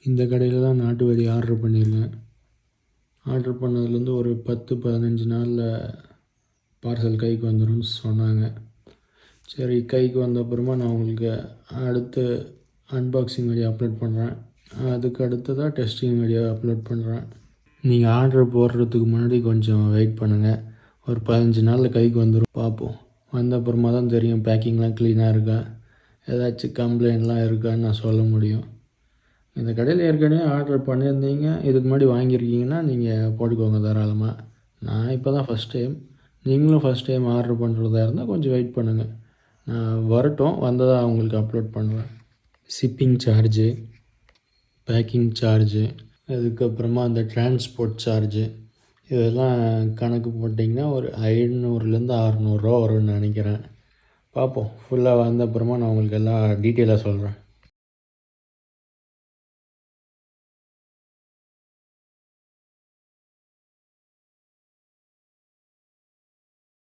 இந்த கடையில் தான் நாட்டு வெடி ஆர்டர் பண்ணியிருக்கேன். ஆர்டர் பண்ணதுலேருந்து ஒரு 10-15 நாளில் பார்சல் கைக்கு வந்துடும்னு சொன்னாங்க. சரி, கைக்கு வந்த அப்புறமா நான் உங்களுக்கு அடுத்து அன்பாக்சிங் வீடியோ அப்லோட் பண்ணுறேன். அதுக்கு அடுத்ததாக டெஸ்டிங் வீடியோ அப்லோட் பண்ணுறேன். நீங்கள் ஆர்டர் போடுறதுக்கு முன்னாடி கொஞ்சம் வெயிட் பண்ணுங்கள். ஒரு 15 நாளில் கைக்கு வந்துடும். பார்ப்போம். வந்த அப்புறமா தான் தெரியும் பேக்கிங்லாம் க்ளீனாக இருக்கா, ஏதாச்சும் கம்ப்ளைண்ட்லாம் இருக்கான்னு நான் சொல்ல முடியும். இந்த கடையில் ஏற்கனவே ஆர்டர் பண்ணியிருந்தீங்க, இதுக்கு முன்னாடி வாங்கியிருக்கீங்கன்னா நீங்கள் போட்டுக்கோங்க தாராளமாக. நான் இப்போ தான் ஃபஸ்ட் டைம். நீங்களும் ஃபஸ்ட் டைம் ஆர்டர் பண்ணுறதா இருந்தால் கொஞ்சம் வெயிட் பண்ணுங்கள். நான் வரட்டும், வந்ததாக உங்களுக்கு அப்லோட் பண்ணுவேன். ஷிப்பிங் சார்ஜு, பேக்கிங் சார்ஜு, அதுக்கப்புறமா அந்த டிரான்ஸ்போர்ட் சார்ஜு, இதெல்லாம் கணக்கு போட்டிங்கன்னா ஒரு 500லேருந்து 600 ரூபா வரும்னு நினைக்கிறேன். பார்ப்போம். ஃபுல்லாக வந்த அப்புறமா நான் உங்களுக்கு எல்லாம் டீட்டெயிலாக சொல்கிறேன்.